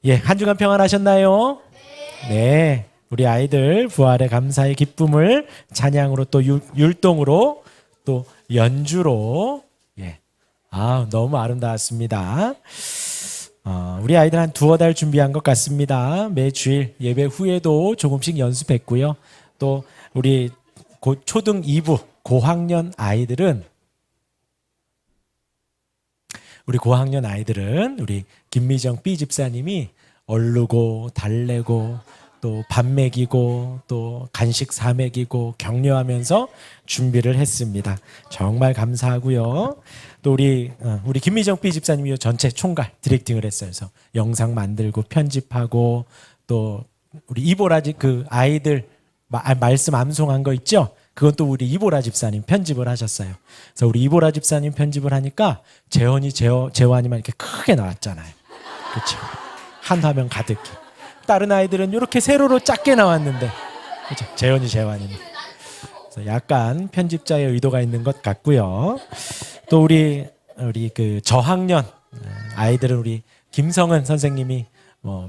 예, 한 주간 평안하셨나요? 네. 우리 아이들 부활의 감사의 기쁨을 찬양으로 또 율동으로 또 연주로 너무 아름다웠습니다. 우리 아이들 한 두어 달 준비한 것 같습니다. 매주일 예배 후에도 조금씩 연습했고요. 또 우리 초등 2부 고학년 아이들은 우리 김미정 B 집사님이 얼르고 달래고 또 밥 먹이고 또 간식 사 먹이고 격려하면서 준비를 했습니다. 정말 감사하고요. 또 우리 김미정 B 집사님이 전체 총괄 디렉팅을 했어요. 그래서 영상 만들고 편집하고 또 우리 이보라지 그 아이들 말씀 암송한 거 있죠? 그건 또 우리 이보라 집사님 편집을 하셨어요. 그래서 우리 이보라 집사님 편집을 하니까 재환이만 이렇게 크게 나왔잖아요. 그렇죠? 한 화면 가득히. 다른 아이들은 이렇게 세로로 작게 나왔는데, 그렇죠? 재환이는. 그래서 약간 편집자의 의도가 있는 것 같고요. 또 우리 그 저학년 아이들은 우리 김성은 선생님이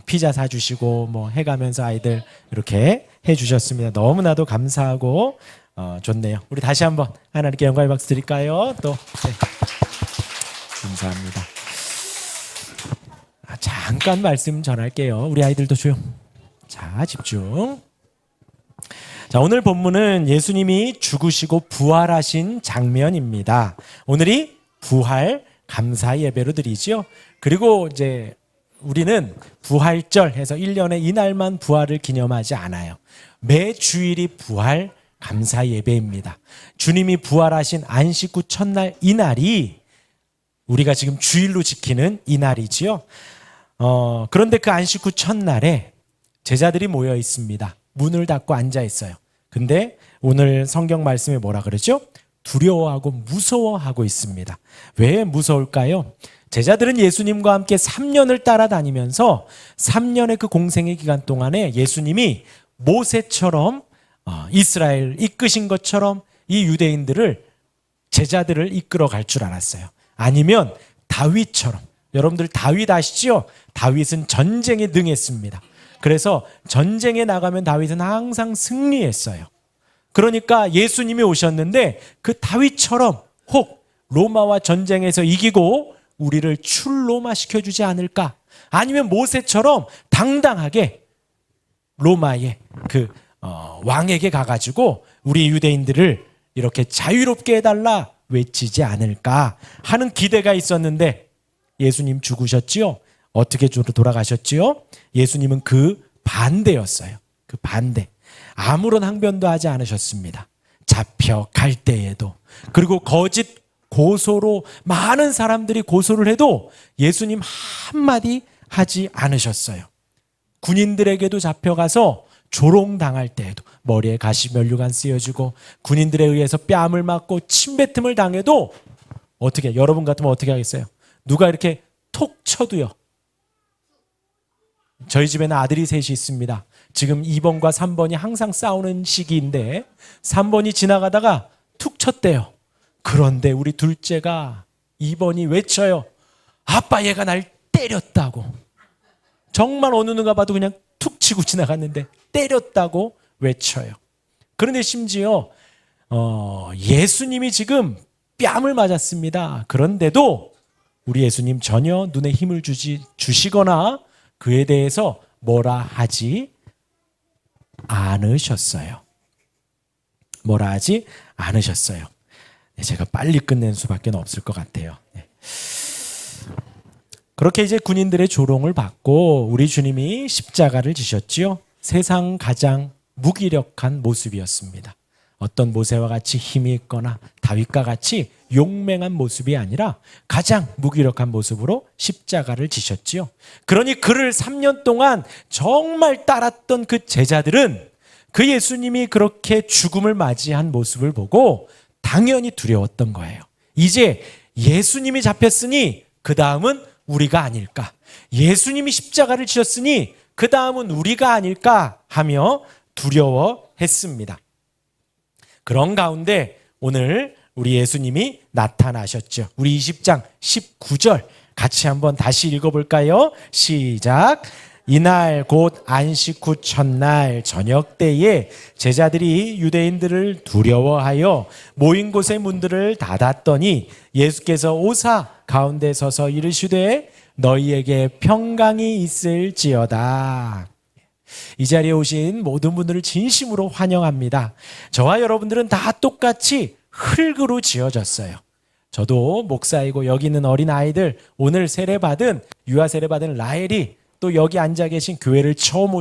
피자 사주시고 해가면서 아이들 이렇게 해주셨습니다. 너무나도 감사하고 좋네요. 우리 다시 한번 하나님께 영광의 박수 드릴까요? 또 감사합니다. 잠깐 말씀 전할게요. 우리 아이들도 자, 집중. 자, 오늘 본문은 예수님이 죽으시고 부활하신 장면입니다. 오늘이 부활 감사 예배로 드리죠. 그리고 이제 우리는 부활절 해서 1년에 이날만 부활을 기념하지 않아요. 매 주일이 부활 감사 예배입니다. 주님이 부활하신 안식 후 첫날 이날이 우리가 지금 주일로 지키는 이날이지요. 그런데 그 안식 후 첫날에 제자들이 모여 있습니다. 문을 닫고 앉아 있어요. 근데 오늘 성경 말씀에 뭐라 그러죠? 두려워하고 무서워하고 있습니다. 왜 무서울까요? 제자들은 예수님과 함께 3년을 따라다니면서 3년의 그 공생의 기간 동안에 예수님이 모세처럼 이스라엘 이끄신 것처럼 이 유대인들을 제자들을 이끌어 갈 줄 알았어요. 아니면 다윗처럼, 여러분들 다윗 아시죠? 다윗은 전쟁에 능했습니다. 그래서 전쟁에 나가면 다윗은 항상 승리했어요. 그러니까 예수님이 오셨는데 그 다윗처럼 혹 로마와 전쟁에서 이기고 우리를 출로마 시켜주지 않을까? 아니면 모세처럼 당당하게 로마의 그 왕에게 가가지고 우리 유대인들을 이렇게 자유롭게 해달라 외치지 않을까 하는 기대가 있었는데 예수님 죽으셨지요? 어떻게 돌아가셨지요? 예수님은 그 반대였어요. 그 반대. 아무런 항변도 하지 않으셨습니다. 잡혀갈 때에도. 그리고 거짓 고소로 많은 사람들이 고소를 해도 예수님 한마디 하지 않으셨어요. 군인들에게도 잡혀가서 조롱당할 때에도 머리에 가시면류관 쓰여지고 군인들에 의해서 뺨을 맞고 침뱉음을 당해도 어떻게, 여러분 같으면 어떻게 하겠어요? 누가 이렇게 톡 쳐도요. 저희 집에는 아들이 셋이 있습니다. 지금 2번과 3번이 항상 싸우는 시기인데 3번이 지나가다가 툭 쳤대요. 그런데 우리 둘째가 2번이 외쳐요. 아빠, 얘가 날 때렸다고. 정말 어느 누가 봐도 그냥 툭 치고 지나갔는데 때렸다고 외쳐요. 그런데 심지어 예수님이 지금 뺨을 맞았습니다. 그런데도 우리 예수님 전혀 눈에 힘을 주시거나 그에 대해서 뭐라 하지 않으셨어요. 뭐라 하지 않으셨어요. 제가 빨리 끝낸 수밖에 없을 것 같아요. 그렇게 이제 군인들의 조롱을 받고 우리 주님이 십자가를 지셨지요. 세상 가장 무기력한 모습이었습니다. 어떤 모세와 같이 힘이 있거나 다윗과 같이 용맹한 모습이 아니라 가장 무기력한 모습으로 십자가를 지셨지요. 그러니 그를 3년 동안 정말 따랐던 그 제자들은 그 예수님이 그렇게 죽음을 맞이한 모습을 보고 당연히 두려웠던 거예요. 이제 예수님이 잡혔으니 그 다음은 우리가 아닐까? 예수님이 십자가를 지셨으니 그 다음은 우리가 아닐까? 하며 두려워했습니다. 그런 가운데 오늘 우리 예수님이 나타나셨죠. 우리 20장 19절 같이 한번 다시 읽어볼까요? 시작. 이날 곧 안식 후 첫날 저녁 때에 제자들이 유대인들을 두려워하여 모인 곳의 문들을 닫았더니 예수께서 오사 가운데 서서 이르시되 너희에게 평강이 있을지어다. 이 자리에 오신 모든 분들을 진심으로 환영합니다. 저와 여러분들은 다 똑같이 흙으로 지어졌어요. 저도 목사이고 여기 있는 어린아이들, 오늘 세례받은 유아 세례받은 라엘이 또 여기 앉아 계신 교회를 처음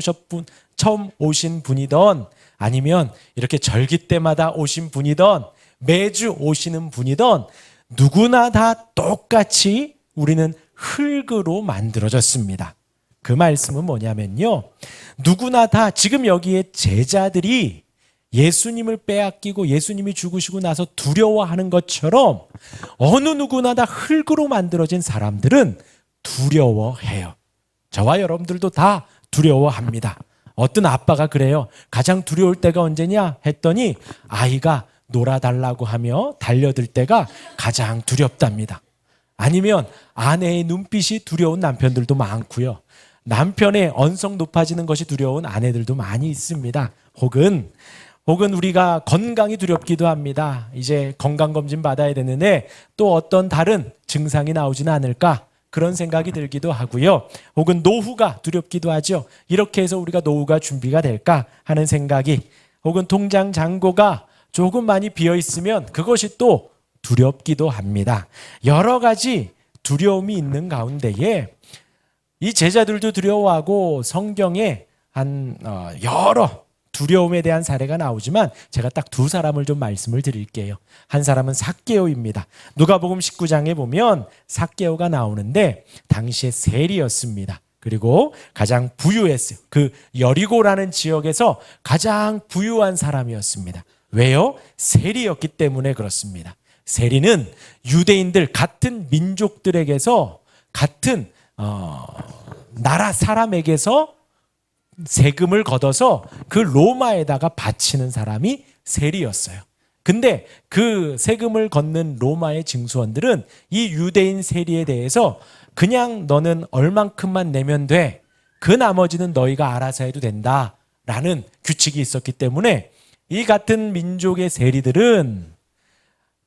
오신 분이던 아니면 이렇게 절기 때마다 오신 분이던 매주 오시는 분이던 누구나 다 똑같이 우리는 흙으로 만들어졌습니다. 그 말씀은 뭐냐면요, 누구나 다 지금 여기에 제자들이 예수님을 빼앗기고 예수님이 죽으시고 나서 두려워하는 것처럼 어느 누구나 다 흙으로 만들어진 사람들은 두려워해요. 저와 여러분들도 다 두려워합니다. 어떤 아빠가 그래요. 가장 두려울 때가 언제냐 했더니 아이가 놀아달라고 하며 달려들 때가 가장 두렵답니다. 아니면 아내의 눈빛이 두려운 남편들도 많고요. 남편의 언성 높아지는 것이 두려운 아내들도 많이 있습니다. 혹은 우리가 건강이 두렵기도 합니다. 이제 건강검진 받아야 되는데 또 어떤 다른 증상이 나오지는 않을까, 그런 생각이 들기도 하고요. 혹은 노후가 두렵기도 하죠. 이렇게 해서 우리가 노후가 준비가 될까 하는 생각이, 혹은 통장 잔고가 조금 많이 비어 있으면 그것이 또 두렵기도 합니다. 여러 가지 두려움이 있는 가운데에 이 제자들도 두려워하고 성경에 여러 두려움에 대한 사례가 나오지만 제가 딱 두 사람을 좀 말씀을 드릴게요. 한 사람은 삭개오입니다. 누가복음 19장에 보면 삭개오가 나오는데 당시에 세리였습니다. 그리고 가장 부유했어요. 그 여리고라는 지역에서 가장 부유한 사람이었습니다. 왜요? 세리였기 때문에 그렇습니다. 세리는 유대인들 같은 민족들에게서 같은 나라 사람에게서 세금을 걷어서 그 로마에다가 바치는 사람이 세리였어요. 근데 그 세금을 걷는 로마의 징수원들은 이 유대인 세리에 대해서 그냥 너는 얼만큼만 내면 돼, 그 나머지는 너희가 알아서 해도 된다라는 규칙이 있었기 때문에 이 같은 민족의 세리들은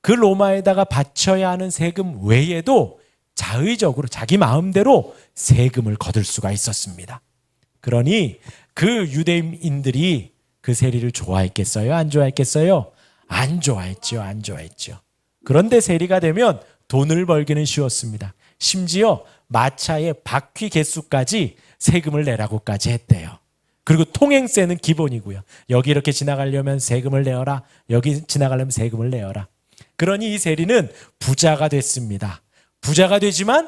그 로마에다가 바쳐야 하는 세금 외에도 자의적으로 자기 마음대로 세금을 거둘 수가 있었습니다. 그러니 그 유대인들이 그 세리를 좋아했겠어요? 안 좋아했겠어요? 안 좋아했죠. 안 좋아했죠. 그런데 세리가 되면 돈을 벌기는 쉬웠습니다. 심지어 마차의 바퀴 개수까지 세금을 내라고까지 했대요. 그리고 통행세는 기본이고요. 여기 이렇게 지나가려면 세금을 내어라. 여기 지나가려면 세금을 내어라. 그러니 이 세리는 부자가 됐습니다. 부자가 되지만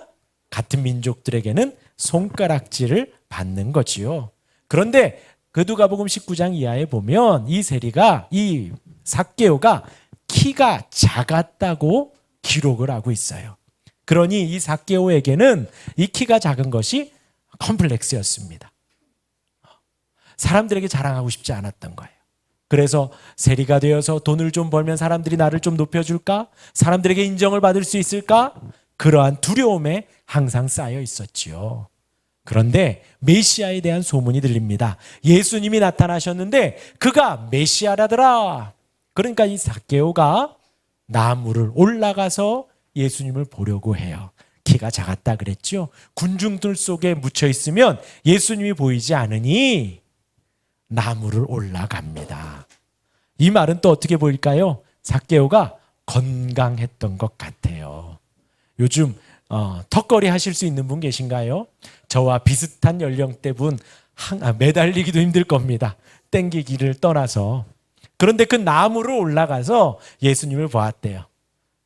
같은 민족들에게는 손가락질을 받는 거지요. 그런데 그 누가복음 19장 이하에 보면 이 세리가, 이 삭개오가 키가 작았다고 기록을 하고 있어요. 그러니 이 삭개오에게는 이 키가 작은 것이 컴플렉스였습니다. 사람들에게 자랑하고 싶지 않았던 거예요. 그래서 세리가 되어서 돈을 좀 벌면 사람들이 나를 좀 높여줄까? 사람들에게 인정을 받을 수 있을까? 그러한 두려움에 항상 쌓여 있었지요. 그런데 메시아에 대한 소문이 들립니다. 예수님이 나타나셨는데 그가 메시아라더라. 그러니까 이 삭개오가 나무를 올라가서 예수님을 보려고 해요. 키가 작았다 그랬죠. 군중들 속에 묻혀 있으면 예수님이 보이지 않으니 나무를 올라갑니다. 이 말은 또 어떻게 보일까요? 삭개오가 건강했던 것 같아요. 요즘 턱걸이 하실 수 있는 분 계신가요? 저와 비슷한 연령대 분 매달리기도 힘들 겁니다. 땡기기를 떠나서. 그런데 그 나무를 올라가서 예수님을 보았대요.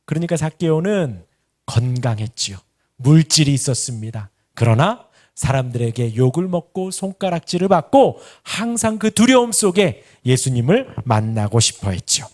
그러니까 삭개오는 건강했지요. 물질이 있었습니다. 그러나 사람들에게 욕을 먹고 손가락질을 받고 항상 그 두려움 속에 예수님을 만나고 싶어 했죠.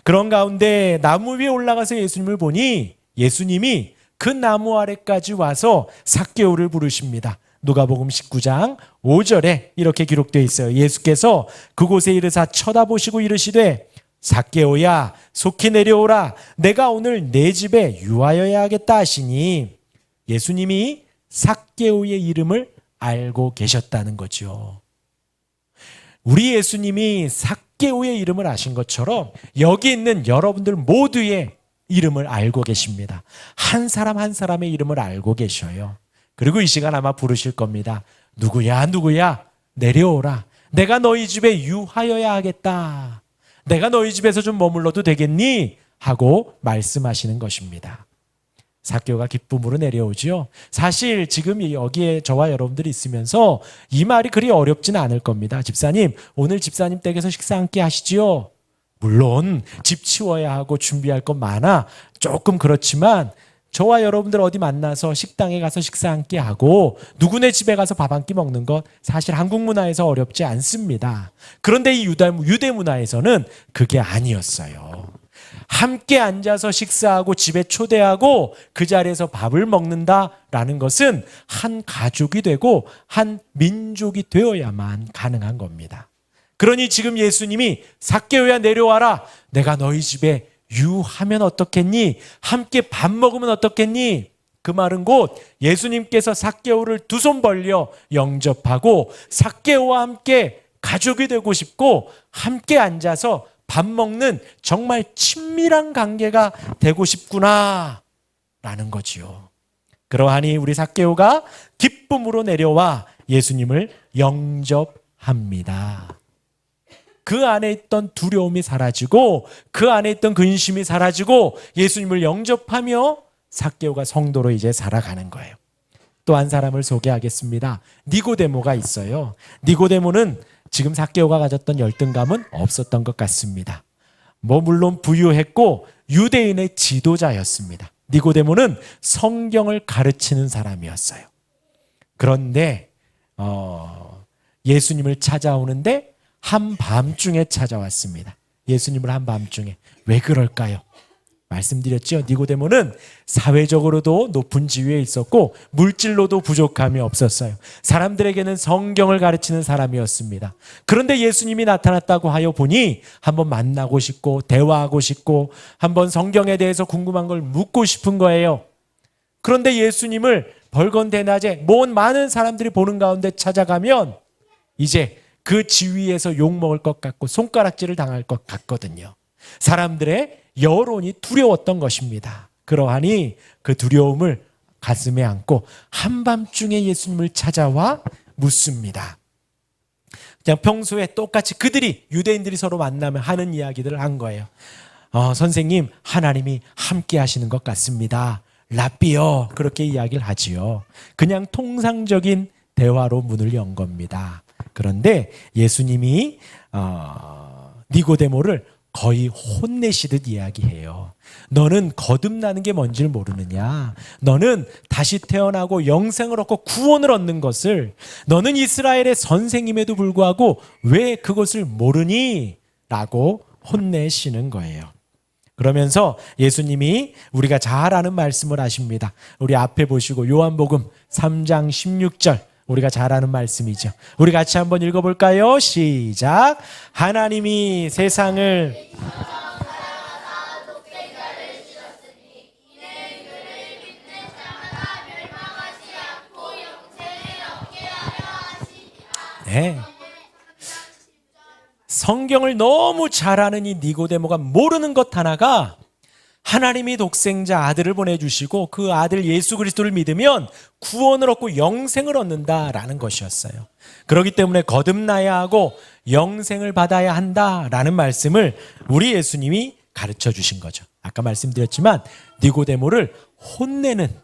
그런 가운데 나무 위에 올라가서 예수님을 보니 예수님이 그 나무 아래까지 와서 삭개오를 부르십니다. 누가복음 19장 5절에 이렇게 기록되어 있어요. 예수께서 그곳에 이르사 쳐다보시고 이르시되 삭개오야 속히 내려오라. 내가 오늘 내 집에 유하여야 하겠다 하시니 예수님이 삭개오의 이름을 알고 계셨다는 거죠. 우리 예수님이 삭개오의 이름을 아신 것처럼 여기 있는 여러분들 모두의 이름을 알고 계십니다. 한 사람 한 사람의 이름을 알고 계셔요. 그리고 이 시간 아마 부르실 겁니다. 누구야 누구야 내려오라. 내가 너희 집에 유하여야 하겠다. 내가 너희 집에서 좀 머물러도 되겠니? 하고 말씀하시는 것입니다. 삭개오가 기쁨으로 내려오지요. 사실 지금 여기에 저와 여러분들이 있으면서 이 말이 그리 어렵지는 않을 겁니다. 집사님, 오늘 집사님 댁에서 식사 함께 하시지요? 물론 집 치워야 하고 준비할 것 많아 조금 그렇지만 저와 여러분들 어디 만나서 식당에 가서 식사 함께 하고 누구네 집에 가서 밥 한 끼 먹는 것 사실 한국 문화에서 어렵지 않습니다. 그런데 이 유대 문화에서는 그게 아니었어요. 함께 앉아서 식사하고 집에 초대하고 그 자리에서 밥을 먹는다라는 것은 한 가족이 되고 한 민족이 되어야만 가능한 겁니다. 그러니 지금 예수님이 삭개오야 내려와라. 내가 너희 집에 유하면 어떻겠니? 함께 밥 먹으면 어떻겠니? 그 말은 곧 예수님께서 삭개오를 두 손 벌려 영접하고 삭개오와 함께 가족이 되고 싶고 함께 앉아서 밥 먹는 정말 친밀한 관계가 되고 싶구나 라는 거지요. 그러하니 우리 삭개오가 기쁨으로 내려와 예수님을 영접합니다. 그 안에 있던 두려움이 사라지고 그 안에 있던 근심이 사라지고 예수님을 영접하며 삭개오가 성도로 이제 살아가는 거예요. 또 한 사람을 소개하겠습니다. 니고데모가 있어요. 니고데모는 지금 삭개오가 가졌던 열등감은 없었던 것 같습니다. 물론 부유했고 유대인의 지도자였습니다. 니고데모는 성경을 가르치는 사람이었어요. 그런데 예수님을 찾아오는데 한밤중에 찾아왔습니다. 예수님을 한밤중에. 왜 그럴까요? 말씀드렸죠. 니고데모는 사회적으로도 높은 지위에 있었고 물질로도 부족함이 없었어요. 사람들에게는 성경을 가르치는 사람이었습니다. 그런데 예수님이 나타났다고 하여 보니 한번 만나고 싶고 대화하고 싶고 한번 성경에 대해서 궁금한 걸 묻고 싶은 거예요. 그런데 예수님을 벌건대낮에 많은 사람들이 보는 가운데 찾아가면 이제 그 지위에서 욕먹을 것 같고 손가락질을 당할 것 같거든요. 사람들의 여론이 두려웠던 것입니다. 그러하니 그 두려움을 가슴에 안고 한밤중에 예수님을 찾아와 묻습니다. 그냥 평소에 똑같이 그들이 유대인들이 서로 만나면 하는 이야기들을 한 거예요. 선생님, 하나님이 함께 하시는 것 같습니다. 랍비요. 그렇게 이야기를 하지요. 그냥 통상적인 대화로 문을 연 겁니다. 그런데 예수님이 니고데모를 거의 혼내시듯 이야기해요. 너는 거듭나는 게 뭔지를 모르느냐? 너는 다시 태어나고 영생을 얻고 구원을 얻는 것을 너는 이스라엘의 선생임에도 불구하고 왜 그것을 모르니? 라고 혼내시는 거예요. 그러면서 예수님이 우리가 잘 아는 말씀을 하십니다. 우리 앞에 보시고 요한복음 3장 16절 우리가 잘 아는 말씀이죠. 우리 같이 한번 읽어볼까요? 시작. 하나님이 세상을 네. 성경을 너무 잘 아는 이 니고데모가 모르는 것 하나가 하나님이 독생자 아들을 보내주시고 그 아들 예수 그리스도를 믿으면 구원을 얻고 영생을 얻는다라는 것이었어요. 그렇기 때문에 거듭나야 하고 영생을 받아야 한다라는 말씀을 우리 예수님이 가르쳐 주신 거죠. 아까 말씀드렸지만 니고데모를 혼내는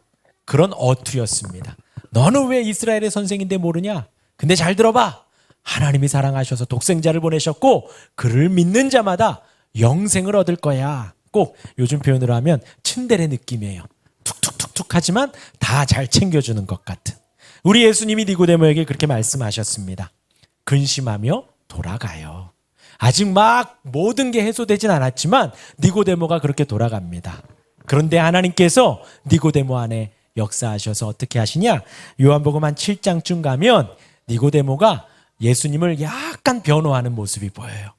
그런 어투였습니다. 너는 왜 이스라엘의 선생인데 모르냐? 근데 잘 들어봐. 하나님이 사랑하셔서 독생자를 보내셨고 그를 믿는 자마다 영생을 얻을 거야. 꼭 요즘 표현으로 하면 츤데레 느낌이에요. 툭툭툭툭 하지만 다 잘 챙겨주는 것 같은. 우리 예수님이 니고데모에게 그렇게 말씀하셨습니다. 근심하며 돌아가요. 아직 막 모든 게 해소되진 않았지만 니고데모가 그렇게 돌아갑니다. 그런데 하나님께서 니고데모 안에 역사하셔서 어떻게 하시냐? 요한복음 한 7장쯤 가면 니고데모가 예수님을 약간 변호하는 모습이 보여요.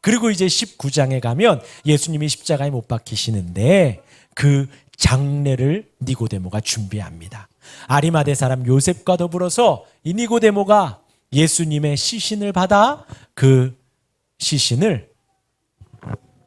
그리고 이제 19장에 가면 예수님이 십자가에 못 박히시는데 그 장례를 니고데모가 준비합니다. 아리마대 사람 요셉과 더불어서 이 니고데모가 예수님의 시신을 받아 그 시신을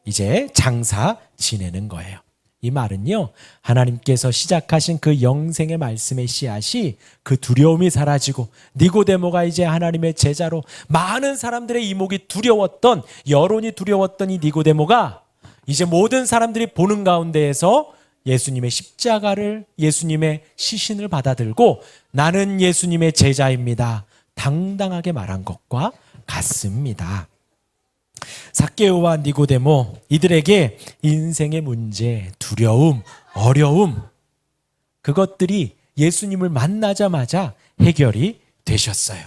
이제 장사 지내는 거예요. 이 말은요, 하나님께서 시작하신 그 영생의 말씀의 씨앗이 그 두려움이 사라지고 니고데모가 이제 하나님의 제자로 많은 사람들의 이목이 두려웠던, 여론이 두려웠던 이 니고데모가 이제 모든 사람들이 보는 가운데에서 예수님의 십자가를, 예수님의 시신을 받아들고 나는 예수님의 제자입니다, 당당하게 말한 것과 같습니다. 삭개오와 니고데모, 이들에게 인생의 문제, 두려움, 어려움, 그것들이 예수님을 만나자마자 해결이 되셨어요.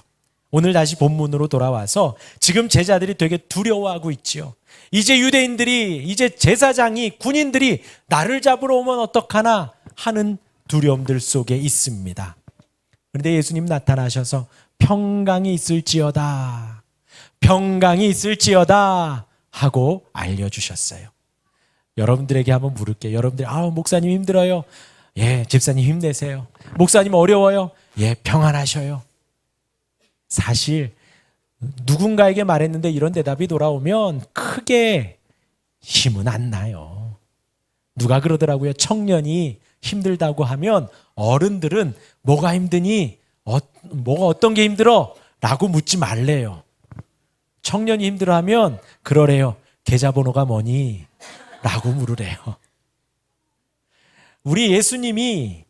오늘 다시 본문으로 돌아와서 지금 제자들이 되게 두려워하고 있지요. 이제 유대인들이, 이제 제사장이, 군인들이 나를 잡으러 오면 어떡하나 하는 두려움들 속에 있습니다. 그런데 예수님 나타나셔서 평강이 있을지어다, 평강이 있을지어다 하고 알려주셨어요. 여러분들에게 한번 물을게요. 여러분들이 목사님 힘들어요. 예, 집사님 힘내세요. 목사님 어려워요. 예, 평안하셔요. 사실 누군가에게 말했는데 이런 대답이 돌아오면 크게 힘은 안 나요. 누가 그러더라고요. 청년이 힘들다고 하면 어른들은 뭐가 힘드니? 뭐가 어떤 게 힘들어? 라고 묻지 말래요. 청년이 힘들어하면 그러래요. 계좌번호가 뭐니? 라고 물으래요. 우리 예수님이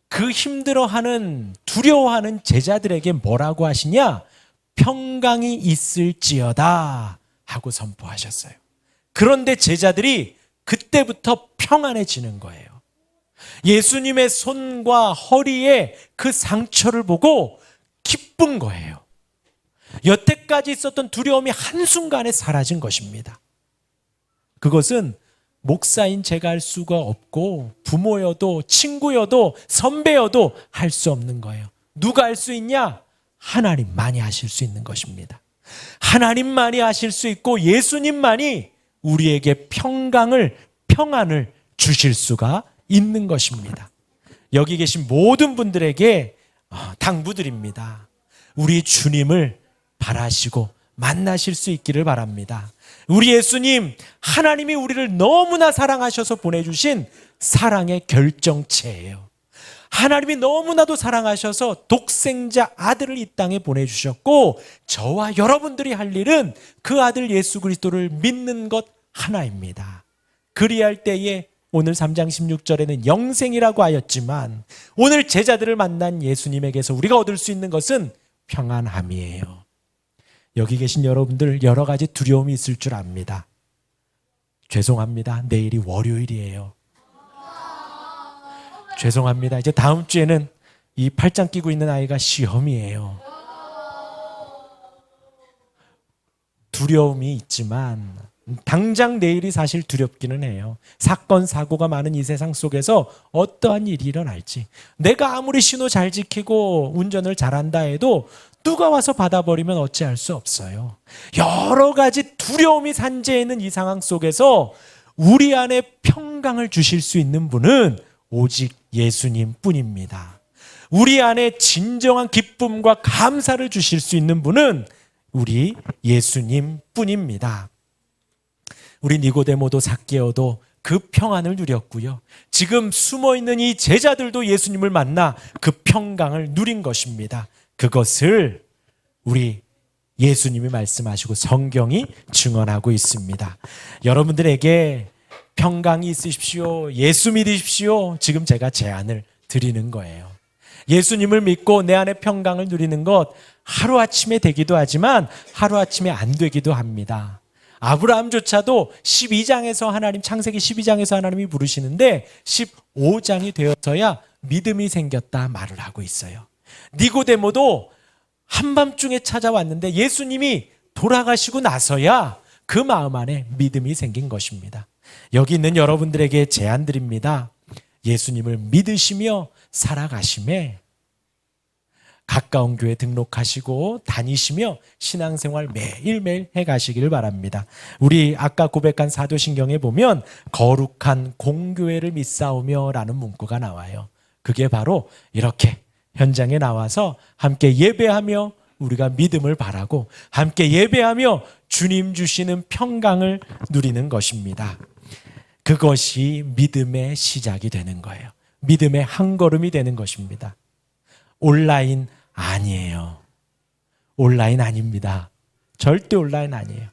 그 힘들어하는, 두려워하는 제자들에게 뭐라고 하시냐? 평강이 있을지어다 하고 선포하셨어요. 그런데 제자들이 그때부터 평안해지는 거예요. 예수님의 손과 허리에 그 상처를 보고 기쁜 거예요. 여태까지 있었던 두려움이 한순간에 사라진 것입니다. 그것은 목사인 제가 할 수가 없고 부모여도 친구여도 선배여도 할 수 없는 거예요. 누가 할 수 있냐? 하나님만이 하실 수 있는 것입니다. 하나님만이 하실 수 있고 예수님만이 우리에게 평안을 주실 수가 있는 것입니다. 여기 계신 모든 분들에게 당부드립니다. 우리 주님을 바라시고 만나실 수 있기를 바랍니다. 우리 예수님, 하나님이 우리를 너무나 사랑하셔서 보내주신 사랑의 결정체예요. 하나님이 너무나도 사랑하셔서 독생자 아들을 이 땅에 보내주셨고, 저와 여러분들이 할 일은 그 아들 예수 그리스도를 믿는 것 하나입니다. 그리할 때에 오늘 3장 16절에는 영생이라고 하였지만, 오늘 제자들을 만난 예수님에게서 우리가 얻을 수 있는 것은 평안함이에요. 여기 계신 여러분들 여러 가지 두려움이 있을 줄 압니다. 죄송합니다. 내일이 월요일이에요. 죄송합니다. 이제 다음 주에는 이 팔짱 끼고 있는 아이가 시험이에요. 두려움이 있지만 당장 내일이 사실 두렵기는 해요. 사건 사고가 많은 이 세상 속에서 어떠한 일이 일어날지, 내가 아무리 신호 잘 지키고 운전을 잘한다 해도 누가 와서 받아버리면 어찌할 수 없어요. 여러 가지 두려움이 산재해 있는 이 상황 속에서 우리 안에 평강을 주실 수 있는 분은 오직 예수님 뿐입니다. 우리 안에 진정한 기쁨과 감사를 주실 수 있는 분은 우리 예수님 뿐입니다. 우리 니고데모도 삭개오도 그 평안을 누렸고요. 지금 숨어있는 이 제자들도 예수님을 만나 그 평강을 누린 것입니다. 그것을 우리 예수님이 말씀하시고 성경이 증언하고 있습니다. 여러분들에게 평강이 있으십시오, 예수 믿으십시오, 지금 제가 제안을 드리는 거예요. 예수님을 믿고 내 안에 평강을 누리는 것 하루아침에 되기도 하지만 하루아침에 안 되기도 합니다. 아브라함조차도 12장에서 하나님, 창세기 12장에서 하나님이 부르시는데 15장이 되어서야 믿음이 생겼다 말을 하고 있어요. 니고데모도 한밤중에 찾아왔는데 예수님이 돌아가시고 나서야 그 마음 안에 믿음이 생긴 것입니다. 여기 있는 여러분들에게 제안 드립니다. 예수님을 믿으시며 살아가심에 가까운 교회 등록하시고 다니시며 신앙생활 매일매일 해가시길 바랍니다. 우리 아까 고백한 사도신경에 보면 거룩한 공교회를 믿사오며 라는 문구가 나와요. 그게 바로 이렇게 현장에 나와서 함께 예배하며 우리가 믿음을 바라고 함께 예배하며 주님 주시는 평강을 누리는 것입니다. 그것이 믿음의 시작이 되는 거예요. 믿음의 한 걸음이 되는 것입니다. 온라인 아니에요. 온라인 아닙니다. 절대 온라인 아니에요.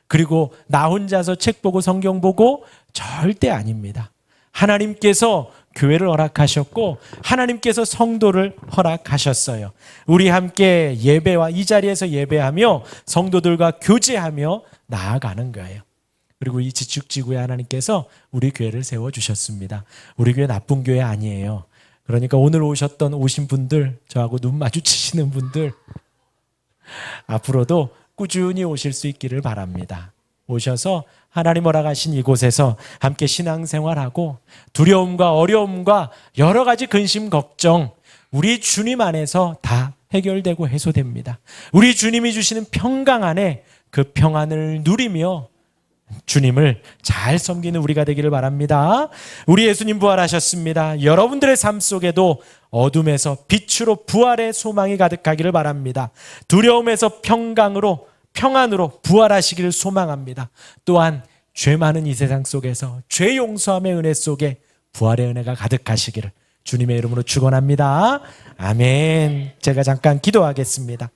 그리고 나 혼자서 책 보고 성경 보고 절대 아닙니다. 하나님께서 교회를 허락하셨고 하나님께서 성도를 허락하셨어요. 우리 함께 예배와 이 자리에서 예배하며 성도들과 교제하며 나아가는 거예요. 그리고 이 지축지구에 하나님께서 우리 교회를 세워주셨습니다. 우리 교회 나쁜 교회 아니에요. 그러니까 오늘 오신 분들, 저하고 눈 마주치시는 분들 앞으로도 꾸준히 오실 수 있기를 바랍니다. 오셔서 하나님 허락하신 이곳에서 함께 신앙생활하고 두려움과 어려움과 여러 가지 근심, 걱정 우리 주님 안에서 다 해결되고 해소됩니다. 우리 주님이 주시는 평강 안에 그 평안을 누리며 주님을 잘 섬기는 우리가 되기를 바랍니다. 우리 예수님 부활하셨습니다. 여러분들의 삶 속에도 어둠에서 빛으로 부활의 소망이 가득하기를 바랍니다. 두려움에서 평안으로 부활하시기를 소망합니다. 또한 죄 많은 이 세상 속에서 죄 용서함의 은혜 속에 부활의 은혜가 가득하시기를 주님의 이름으로 축원합니다. 아멘. 제가 잠깐 기도하겠습니다.